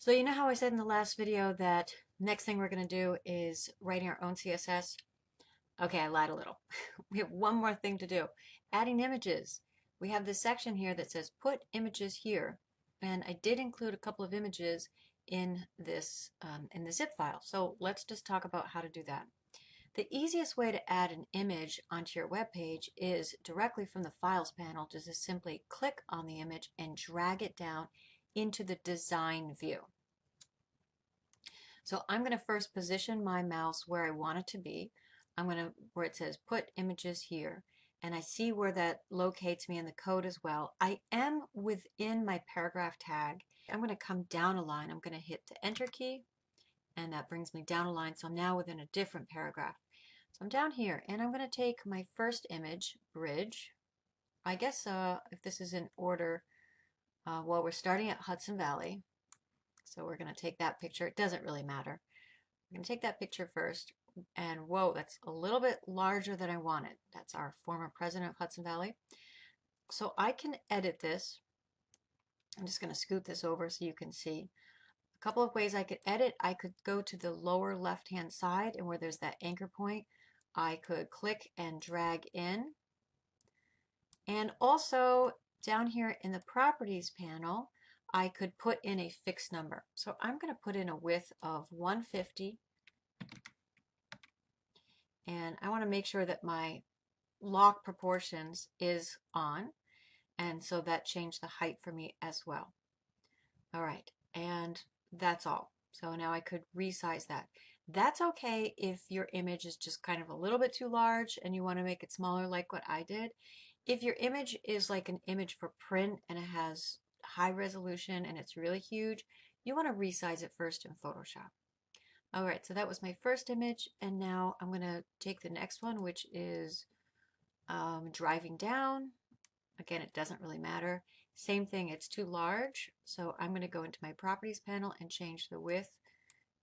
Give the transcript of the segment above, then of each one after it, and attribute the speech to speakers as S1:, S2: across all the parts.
S1: So you know how I said in the last video that next thing we're going to do is writing our own CSS? Okay, I lied a little. We have one more thing to do. Adding images. We have this section here that says put images here. And I did include a couple of images in the zip file. So let's just talk about how to do that. The easiest way to add an image onto your web page is directly from the Files panel. Just simply click on the image and drag it down into the design view. So I'm going to first position my mouse where I want it to be. I'm going to, where it says put images here, and I see where that locates me in the code as well. I am within my paragraph tag. I'm going to come down a line. I'm going to hit the enter key, and that brings me down a line. So I'm now within a different paragraph. So I'm down here, and I'm going to take my first image, bridge. I guess if this is in order, well, we're starting at Hudson Valley. So we're going to take that picture. It doesn't really matter. I'm going to take that picture first. And whoa, that's a little bit larger than I wanted. That's our former president of Hudson Valley. So I can edit this. I'm just going to scoot this over so you can see. A couple of ways I could edit. I could go to the lower left-hand side, and where there's that anchor point, I could click and drag in. And also down here in the properties panel, I could put in a fixed number. So I'm going to put in a width of 150, and I want to make sure that my lock proportions is on, and so that changed the height for me as well. All right, and that's all. So now I could resize that. That's okay if your image is just kind of a little bit too large and you want to make it smaller like what I did. If your image is like an image for print and it has high resolution and it's really huge, you want to resize it first in Photoshop. All right, so that was my first image, and now I'm going to take the next one, which is driving down. Again, it doesn't really matter. Same thing, it's too large, so I'm going to go into my properties panel and change the width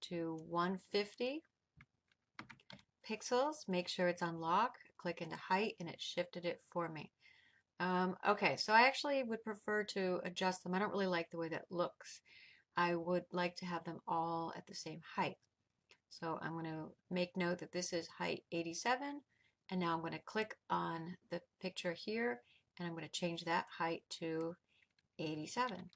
S1: to 150 pixels. Make sure it's on lock. Click into height, and it shifted it for me. Okay, so I actually would prefer to adjust them. I don't really like the way that looks. I would like to have them all at the same height. So I'm going to make note that this is height 87, and now I'm going to click on the picture here, and I'm going to change that height to 87.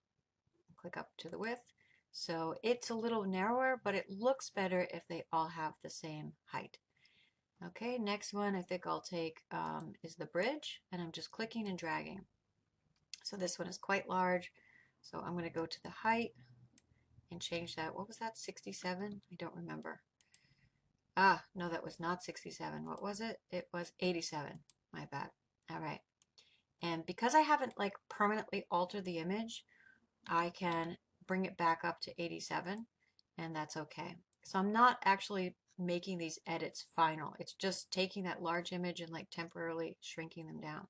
S1: Click up to the width. So it's a little narrower, but it looks better if they all have the same height. Okay, next one I think I'll take is the bridge, and I'm just clicking and dragging. So this one is quite large, so I'm going to go to the height and change that. What was that, 67? I don't remember. Ah, no, that was not 67. What was it? It was 87. My bad. All right. And because I haven't like permanently altered the image, I can bring it back up to 87, and that's okay. So I'm not actually making these edits final. It's just taking that large image and like temporarily shrinking them down.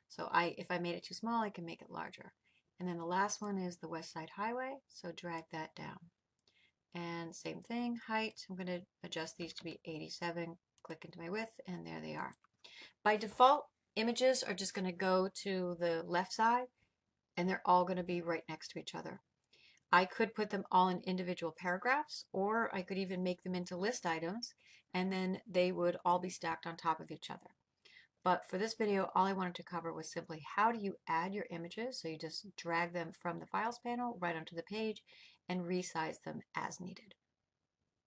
S1: So if I made it too small, I can make it larger. And then the last one is the West Side Highway, so drag that down. And same thing, height, I'm going to adjust these to be 87, click into my width, and there they are. By default, images are just going to go to the left side, and they're all going to be right next to each other. I could put them all in individual paragraphs, or I could even make them into list items, and then they would all be stacked on top of each other. But for this video, all I wanted to cover was simply how do you add your images. So you just drag them from the Files panel right onto the page and resize them as needed.